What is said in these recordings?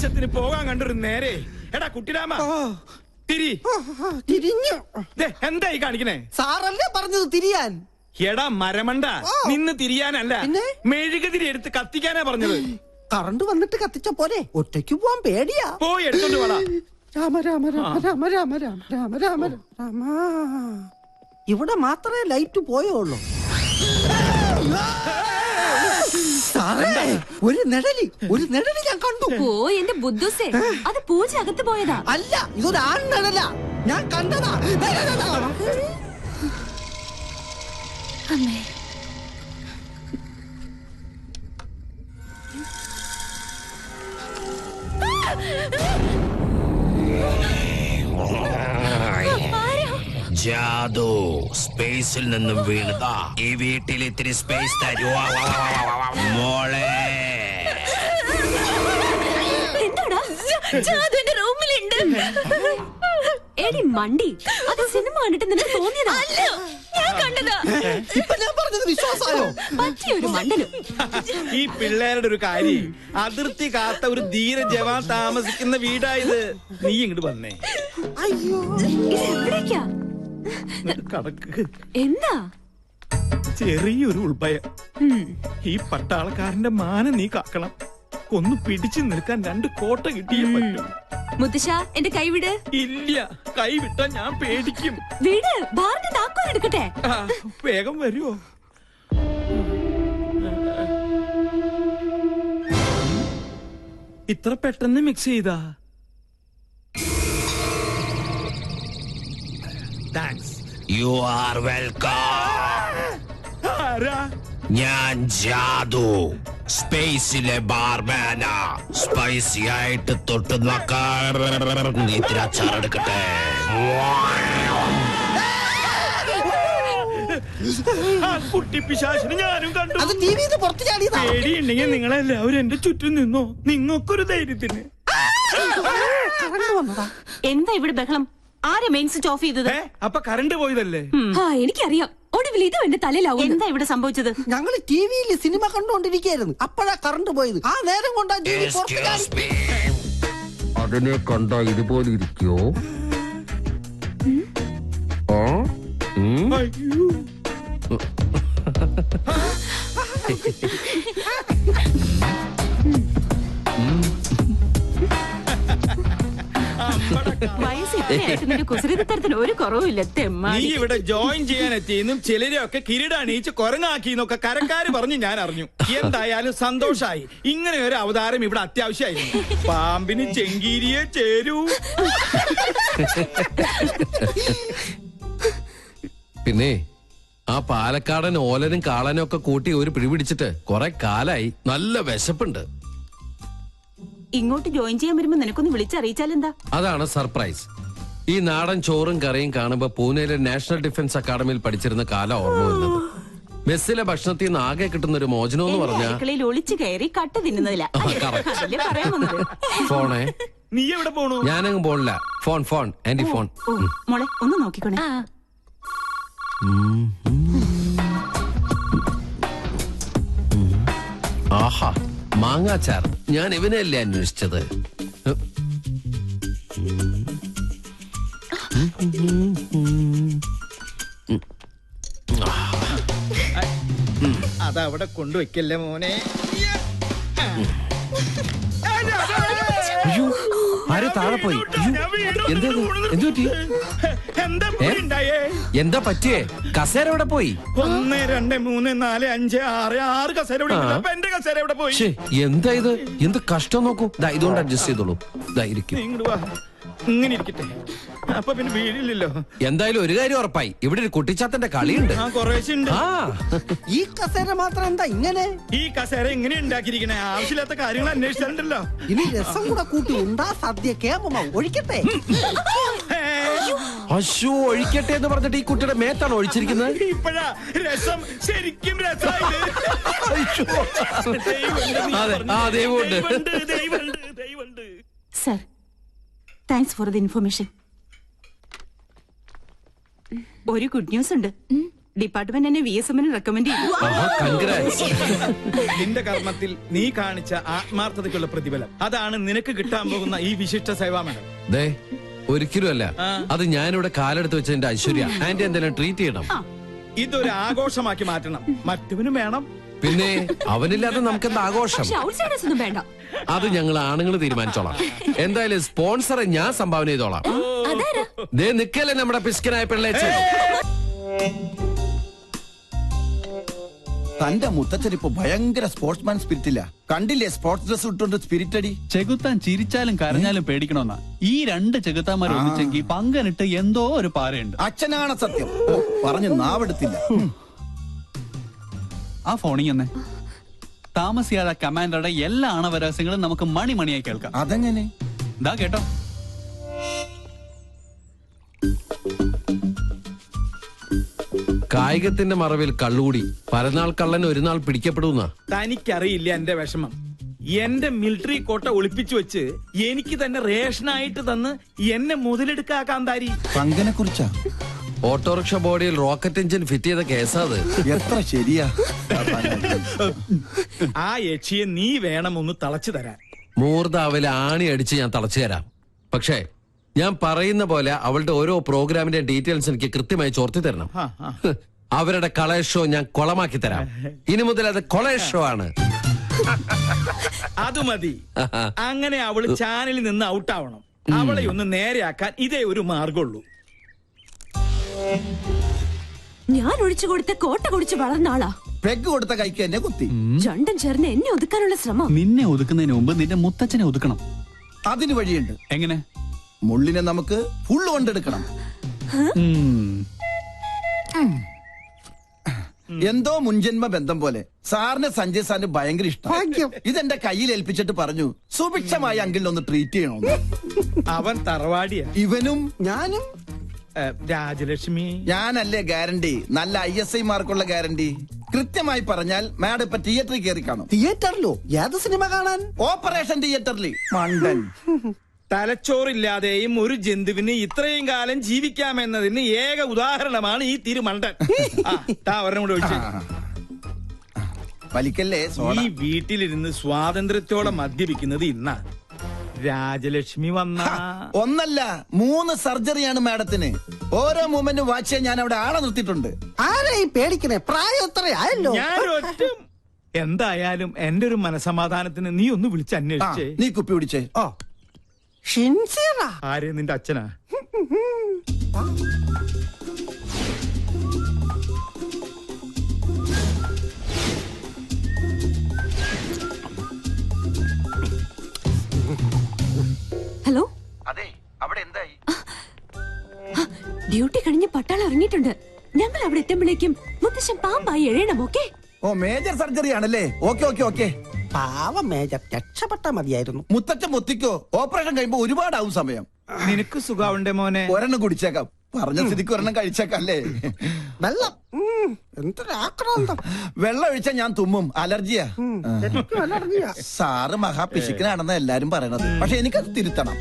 ആവശ്യത്തിന് പോകാൻ കണ്ടൊരു നേരെ. എടാ കുട്ടിരാമ തിരിഞ്ഞു. എന്തായി കാണിക്കണേ? സാറല്ലേ പറഞ്ഞത് തിരിയാൻ? എടാ മരമണ്ട, നിന്ന് തിരിയാനല്ല, മെഴുകുതിരി എടുത്ത് കത്തിക്കാനാ പറഞ്ഞത്. കറണ്ട് വന്നിട്ട് കത്തിച്ച പോലെ ഒറ്റയ്ക്ക് പോവാൻ പേടിയാ. പോയി എടുത്തോണ്ട് വേടാ. രാമ രാമ രാമ രാമ രാമ രാമ രാമ രാമ രാമ. ഇവിടെ മാത്രമേ ലൈറ്റ് പോയുള്ളൂ. ഒരു നിഴലി ഞാൻ കണ്ടു. ഓ എന്റെ ബുദ്ധുസേ, അത് പൂജ അകത്ത് പോയതാ. അല്ല, ഇതൊരു ആൺ നിഴല. ഞാൻ കണ്ടതാ. അമ്മേ, ജാദു സ്പേസിൽ നിന്നും വീണതാ. ഈ വീട്ടിൽ ഇത്തിരി സ്പേസ് തരുവാ മോളെ. എന്താടാ? ജാദുവിന്റെ റൂമിലുണ്ട്. എടി മണ്ടി, അത് സിനിമ കണ്ടിട്ട് നിനക്ക് തോന്നിയതാ? ഞാൻ കണ്ടതാ. ഇപ്പൊ ഞാൻ പറഞ്ഞത് വിശ്വാസമായോ? പറ്റിയൊരു മണ്ടനും. ഈ പിള്ളേരുടെ ഒരു കാര്യം, അതിർത്തി കാത്ത ഒരു ധീര ജവാൻ താമസിക്കുന്ന വീടായത്. നീ ഇങ്ങോട്ട് വന്നേ. അയ്യോ, എവിടേക്കാ? കടക്ക്. എന്താ? ചെറിയൊരു ഉൾഭയം. ഈ പട്ടാളക്കാരന്റെ മാനം നീ കാക്കണം. ഒന്ന് പിടിച്ചു നിൽക്കാൻ 2 കോട്ട കിട്ടിയേ പറ്റും. മുത്തശ്ശ, എന്റെ കൈവിട്. ഇല്ല, കൈവിട്ടാ ഞാൻ പേടിക്കും. വീട് ബാറിന്റെ താക്കോൽ എടുക്കട്ടെ. വേഗം വരുമോ? ഇത്ര പെട്ടെന്ന് മിക്സ് ചെയ്താ? താങ്ക്സ്. You are welcome. ആരാ? ഞാൻ ജാദു, സ്പേസിലെ ബാർമാനാ. സ്പൈസി ആയിട്ട് തൊട്ട് നോക്കാൻ ഇത്തിരി അച്ചാറെടുക്കട്ടെ. കുട്ടിപ്പിശാചിനെ ഞാനും കണ്ടു. അത് ടിവിന്ന് പുറത്ത് ചാടിയതാ. പേടിയുണ്ടെങ്കിൽ നിങ്ങളെല്ലാവരും എന്റെ ചുറ്റും നിന്നോ. നിങ്ങൾക്കൊരു ധൈര്യത്തിന്. കറണ്ട് വന്നതാ. എന്താ ഇവിടെ ബഹളം? ആരെ മെയിൻ സ്വിച്ച് ഓഫ് ചെയ്തത്? അപ്പൊ കറണ്ട് പോയതല്ലേ? എനിക്കറിയാം. ഒടുവിൽ ഇതും എന്റെ തലയിലാവും. എന്താ ഇവിടെ സംഭവിച്ചത്? ഞങ്ങൾ ടിവിയിൽ സിനിമ കണ്ടുകൊണ്ടിരിക്കുകയായിരുന്നു. അപ്പോഴാ കറണ്ട് പോയത്. ആ നേരം കൊണ്ടാ ടിവി പുറത്ത് ചാടി. അതിനെ കണ്ട ഇതുപോലെ ഇരിക്കോ? അയ്യോ. ഒരു കുറവില്ല. നീ ഇവിടെ ജോയിൻ ചെയ്യാൻ എത്തിയെന്നും ചിലരെയൊക്കെ കിരീടണിയിച്ച് കുരങ്ങാക്കിന്നൊക്കെ കരക്കാര് പറഞ്ഞ് ഞാൻ അറിഞ്ഞു. എന്തായാലും സന്തോഷായി. ഇങ്ങനെ ഒരു അവതാരം ഇവിടെ അത്യാവശ്യമായിരുന്നു. പാമ്പിന് ചെങ്കീരിയെ ചേരൂ. പിന്നെ ആ പാലക്കാടൻ ഓലനും കാളനും ഒക്കെ കൂട്ടി ഒരു പിടി പിടിച്ചിട്ട് കുറെ കാലായി. നല്ല വിശപ്പുണ്ട്. ഇങ്ങോട്ട് ജോയിൻ ചെയ്യാൻ വരുമ്പോ നിനക്കൊന്ന് വിളിച്ചറിയിച്ചാലെന്താ? അതാണ് സർപ്രൈസ്. ഈ നാടൻ ചോറും കറിയും കാണുമ്പോ പൂനെയിലെ നാഷണൽ ഡിഫൻസ് അക്കാദമിയിൽ പഠിച്ചിരുന്ന കാലം ഓർമ്മ വരുന്നത്. മെസ്സിലെ ഭക്ഷണത്തിൽ നിന്ന് ആകെ കിട്ടുന്ന ഒരു മോചനം എന്ന് പറഞ്ഞാൽ ഒളിച്ചു കയറി കട്ട് തിന്നുന്നതില്ല. ഫോണേ. നീ എവിടെ പോണു? ഞാനങ്ങ് പോണില്ല. Phone phone aunty phone. മോളെ ഒന്ന് നോക്കിക്കോണേ. ആഹാ, മാങ്ങാച്ചാർ. ഞാൻ ഇവനെയല്ലേ അന്വേഷിച്ചത്. അതവിടെ കൊണ്ടുവയ്ക്കല്ലേ മോനെ. അയ്യോ, ആരെ താഴെ പോയി? എന്താ പറ്റിയേ? കസേര എവിടെ പോയി? 1 2 3 4 5 6 6 കസേര എന്റെ കസേര എവിടെ പോയി? എന്താ ഇത്? എന്ത് കഷ്ടം നോക്കൂ. ഇതുകൊണ്ട് അഡ്ജസ്റ്റ് ചെയ്തോളൂ. ഇങ്ങനെ ഇരിക്കട്ടെ. അപ്പൊ പിന്നെ വീടില്ലല്ലോ. എന്തായാലും ഒരു കാര്യം ഉറപ്പായി, ഇവിടെ ഒരു കുട്ടിച്ചാത്തന്റെ കളിയുണ്ട്. ഈ കസേര മാത്രം എന്താ ഇങ്ങനെ? ഈ കസേര എങ്ങനെ ഉണ്ടാക്കിയിരിക്കണേ? ആവശ്യമില്ലാത്ത കാര്യങ്ങൾ അന്വേഷിച്ചിട്ടുണ്ടല്ലോ. ഇനി രസം കൂടെ കൂട്ടി ഉണ്ടാ സദ്യ കേമ ഒഴിക്കട്ടെ. അശോ, ഒഴിക്കട്ടെ എന്ന് പറഞ്ഞിട്ട് ഈ കുട്ടിയുടെ മേത്താണ് ഒഴിച്ചിരിക്കുന്നത്. ഇപ്പഴാ രസം ശരിക്കും രസമായിട്ട്. Sir, thanks for the information. ഒരു ഗുഡ് ന്യൂസ് ഉണ്ട്. ഡിപ്പാർട്ട്മെന്റ് എന്നെ VSM റെക്കമെൻഡ് ചെയ്തു. കൺഗ്രാറ്റ്സ്. നിന്റെ കർമ്മത്തിൽ നീ കാണിച്ച ആത്മാർത്ഥതയ്ക്കുള്ള പ്രതിഫലം അതാണ് നിനക്ക് കിട്ടാൻ പോകുന്ന ഈ വിശിഷ്ട സേവാ മെഡൽ. ദേ ഒരിക്കലും അല്ല, അത് ഞാനിവിടെ കാലെടുത്ത് വെച്ചതിന്റെ ഐശ്വര്യ. ആന്റി എന്തെങ്കിലും ട്രീറ്റ് ചെയ്യണം. ഇതൊരു ആഘോഷമാക്കി മാറ്റണം. മറ്റവനും വേണം. പിന്നെ അവനില്ലാതെ നമുക്ക് എന്താ ആഘോഷം? പക്ഷെ ഔട്ട്സൈഡേഴ്സ് ഒന്നും വേണ്ട. അത് ഞങ്ങൾ ആണുങ്ങൾ തീരുമാനിച്ചോളാം. എന്തായാലും സ്പോൺസറെ ഞാൻ സംഭാവന ചെയ്തോളാം. അതാരാ? ദേ നിക്കല്ലേ നമ്മുടെ പിസ്കനായ പിള്ളേച്ചൻ. തന്റെ മുത്തച്ഛനിപ്പോ ഭയങ്കര സ്പോർട്സ്മാൻ സ്പിരിറ്റില്ല. കണ്ടില്ലേ സ്പോർട്സ് ഡ്രസ് ഇട്ടോണ്ട് സ്പിരിറ്റ് അടി. ചെകുത്താൻ ചിരിച്ചാലും കരഞ്ഞാലും പേടിക്കണമെന്നാ. ഈ രണ്ട് ചെകുത്താന്മാർ ഒന്നിച്ചെങ്കിൽ പങ്കനിട്ട് എന്തോ ഒരു പാരയുണ്ട്. അച്ഛനാണ് സത്യം. ഓ, പറഞ്ഞു നാവെടുത്തില്ല. ആ ഫോണിൽ തന്നെ താമസിയാതെ കമാൻഡറുടെ എല്ലാ ആണവരഹസ്യങ്ങളും നമുക്ക് മണിമണിയായി കേൾക്കാം. അതെങ്ങനെ? ദാ കേട്ടോ. കായികത്തിന്റെ മറവിൽ കള്ളുകൂടി പരനാൾ കള്ളൻ ഒരു നാൾ പിടിക്കപ്പെടുന്ന. തനിക്കറിയില്ല എന്റെ വിഷമം. എന്റെ മിലിറ്ററി കോട്ട ഒളിപ്പിച്ചു വെച്ച് എനിക്ക് തന്നെ റേഷനായിട്ട് തന്ന് എന്നെ മുതലെടുക്കാൻ താരി. പങ്കനെ കുറിച്ചാ? ഓട്ടോറിക്ഷ ബോഡിയിൽ റോക്കറ്റ് എഞ്ചിൻ ഫിറ്റ് ചെയ്ത കേസാ അത്. എത്ര ശരിയാ. ആ യക്ഷിയെ നീ വേണം ഒന്ന് തളച്ചു തരാൻ. മൂർദാവിലെ ആണി അടിച്ച് ഞാൻ തളച്ചു തരാം. പക്ഷേ ഞാൻ പറയുന്ന പോലെ അവളുടെ ഓരോ പ്രോഗ്രാമിന്റെ ഡീറ്റെയിൽസ് എനിക്ക് കൃത്യമായി ചോർത്തി തരണം. അവരുടെ കളേഷ് ഷോ ഞാൻ കൊളമാക്കി തരാം. ഇനി മുതൽ അത് കൊളേഷ് ഷോ ആണ്. അത് മതി. അങ്ങനെ അവള് ചാനലിൽ നിന്ന് ഔട്ടാവണം. അവളെ ഒന്ന് നേരെയാക്കാൻ ഇതേ ഒരു മാർഗമുള്ളൂ. ഞാൻ ഒഴിച്ചു കൊടുത്ത കോട്ട കുടിച്ച് വളർന്ന ആളാ. പെഗ് കൊടുത്ത കൈക്ക് എന്നെ കുത്തി. രണ്ടും ചേർന്ന് എന്നെ ഒതുക്കാനുള്ള ശ്രമം. നിന്നെ ഒതുക്കുന്നതിന് മുമ്പ് നിന്റെ മുത്തച്ഛനെ ഒതുക്കണം. അതിന് വഴിയുണ്ട്. എങ്ങനെ? മുള്ളിനെ നമുക്ക് ഫുള്ള് കൊണ്ടെടുക്കണം. എന്തോ മുൻജന്മ ബന്ധം പോലെ സാറിന് സഞ്ജയ് സാറിന് ഭയങ്കര ഇഷ്ടം. ഇതെന്റെ കയ്യിൽ ഏൽപ്പിച്ചിട്ട് പറഞ്ഞു സുഭിക്ഷമായി അങ്കിളിനൊന്ന് ട്രീറ്റ് ചെയ്യണമെന്ന്. അവൻ തറവാടിയാ. ഇവനും ഞാനും രാജലക്ഷ്മി. ഞാനല്ലേ ഗ്യാരണ്ടി? നല്ല ISI മാർക്കുള്ള ഗ്യാരണ്ടി. കൃത്യമായി പറഞ്ഞാൽ മാഡം ഇപ്പൊ തിയേറ്ററിൽ കയറി കാണും. തിയേറ്ററിലോ? ഏത് സിനിമ കാണാൻ? ഓപ്പറേഷൻ തിയേറ്ററിൽ. മണ്ടൻ. തലച്ചോറില്ലാതെയും ഒരു ജന്തുവിന് ഇത്രയും കാലം ജീവിക്കാമെന്നതിന് ഏക ഉദാഹരണമാണ് ഈ തിരുമണ്ടൻ. ഒരെണ്ണം കൂടെ ഒഴിച്ച്. വലിക്കല്ലേ സോഡ. ഈ വീട്ടിലിരുന്ന് സ്വാതന്ത്ര്യത്തോടെ മദ്യപിക്കുന്നത് ഇന്നാ. രാജലക്ഷ്മി വന്ന ഒന്നല്ല 3 സർജറിയാണ് മാഡത്തിന്. ഓരോ മൂമെന്റ് വാച്ച് ചെയ്യാൻ ഞാൻ അവിടെ ആളെ നിർത്തിയിട്ടുണ്ട്. ആരെയും പേടിക്കണേ? പ്രായം എത്രയായല്ലോ. ഞാനൊറ്റ എന്തായാലും എന്റെ ഒരു മനസമാധാനത്തിന് നീ ഒന്ന് വിളിച്ച് ആ, അന്വേഷിച്ചേ. നീ കുപ്പി പിടിച്ചേ. ഓ ഷിൻസിയറാ? ആര്? നിന്റെ അച്ഛനാ? ഹലോ, അതെ, അവിടെ എന്തായി? ഡ്യൂട്ടി കഴിഞ്ഞ് പട്ടാളം ഇറങ്ങിയിട്ടുണ്ട്. ഞങ്ങൾ അവിടെ എത്തുമ്പോഴേക്കും മുത്തശ്ശൻ പാമ്പായി എഴയണം. ഓക്കെ? ഓ, മേജർ സർജറി ആണല്ലേ? Okay okay okay. പാവം മേജർ, രക്ഷപ്പെട്ടാ മതിയായിരുന്നു. മുത്തച്ഛൻ മുത്തിക്കോ. ഓപ്പറേഷൻ കഴിയുമ്പോ ഒരുപാടാവും സമയം. നിനക്ക് സുഖാവുണ്ടേ മോനെ? ഒരെണ്ണം കുടിച്ചേക്കാം. പറഞ്ഞ സ്ഥിതിക്ക് ഒരെണ്ണം കഴിച്ചേക്കല്ലേ. വെള്ളം എന്തൊരാക്രാന്തം. വെള്ളം ഒഴിച്ചാ ഞാൻ തുമ്മും. അലർജിയാ. ശരിക്കും അലർജിയാ. സാറ് മഹാപിശുക്കനാണെന്ന് എല്ലാരും പറയണത്. പക്ഷെ എനിക്കത് തിരുത്തണം.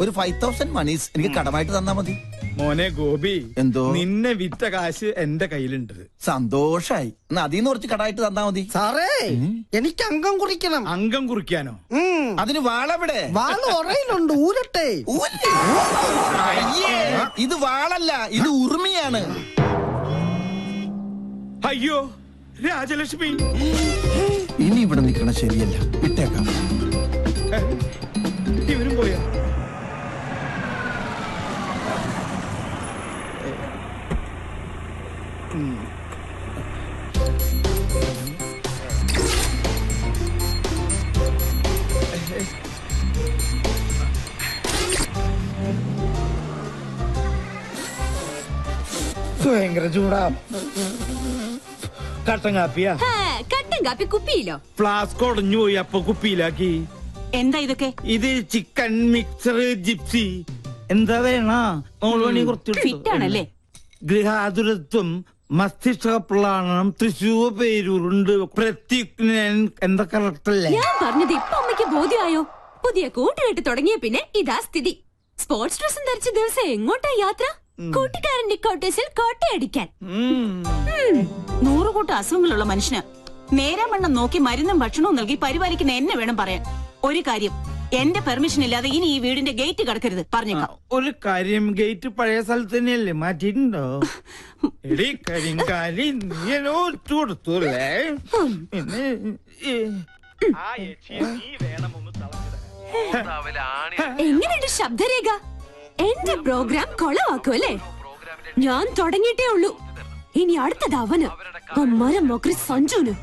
ഒരു 5000 മണീസ് എനിക്ക് കടമായിട്ട് തന്നാ മതി. മോനെ ഗോപി, എന്തോ? നിന്നെ വിറ്റ കാശ് എന്റെ കയ്യിലുണ്ട്. സന്തോഷായി. എന്നാ അതീന്ന് കുറച്ച് കടമായിട്ട് തന്നാ മതി. സാറേ, എനിക്ക് അംഗം കുറിക്കണം. അംഗം കുറിക്കാനോ? അതിന് വാളെവിടെ? വാള് ഉറയിലുണ്ട്, ഊരട്ടെ. ഊരി. അയ്യേ, ഇത് വാളല്ല, ഇത് ഉറുമിയാണ്. അയ്യോ രാജലക്ഷ്മി. ഇനി ഇവിടെ നിൽക്കണ ശരിയല്ല. വിട്ടേക്കാം. ഇവരും പോയാ? ഭയങ്കര ചൂടാ. കട്ടൻ കാപ്പിയാ? കട്ടൻ കാപ്പി കുപ്പിയിലോ? ഫ്ലാസ്ക് ഉടഞ്ഞു പോയി, അപ്പൊ കുപ്പിയിലാക്കി. എന്താ ഇതൊക്കെ? ഇത് ചിക്കൻ മിക്സർ ജിപ്സി. എന്താ വേണ? ഫിറ്റാണല്ലേ? ഗൃഹാതുരത്വം, മസ്തിഷ്കപ്ലാണം, തൃശൂർ പേരൂരുണ്ട്, പ്രത്യുഗ്നൻ. എന്താ കറക്റ്റല്ലേ? ഞാൻ പറഞ്ഞത് ഇപ്പൊ അമ്മയ്ക്ക് ബോധ്യമായോ? പുതിയ കൂട്ടുകെട്ട് തുടങ്ങിയ പിന്നെ ഇതാ സ്ഥിതി. സ്പോർട്സ് ഡ്രസ്സും ധരിച്ച ദിവസം എങ്ങോട്ടാ യാത്ര? കൂട്ടുകാരന്റെ കോട്ടേഴ്സിൽ കോട്ടയടിക്കാൻ. 100 കൂട്ടം അസുഖങ്ങളുള്ള മനുഷ്യന് നേരാമണ്ണം നോക്കി മരുന്നും ഭക്ഷണവും നൽകി പരിപാലിക്കുന്ന എന്നെ വേണം പറയാൻ. ഒരു കാര്യം, എന്റെ പെർമിഷൻ ഇല്ലാതെ ഇനി ഈ വീടിന്റെ ഗേറ്റ് കടക്കരുത്, പറഞ്ഞേക്കാം. ഒരു കാര്യം, ഗേറ്റ് പഴയ സ്ഥലത്ത് തന്നെയല്ലേ, മാറ്റിയിട്ടുണ്ടോ? എടി കരിങ്കാലി, നീ എന്നോട് കൊടുത്തൂല്ലേ? പിന്നെ ആ യക്ഷിയെ നീ വേണം ഒന്ന് തളച്ചിടാൻ. എങ്ങനെയുണ്ട് ശബ്ദരേഖ? എന്റെ പ്രോഗ്രാം കൊളവാക്കും അല്ലേ? ഞാൻ തുടങ്ങിയിട്ടേ ഉള്ളൂ. ഇനി അടുത്തത് അവന്, ആ മരം മൊക്കറി സഞ്ജുന്.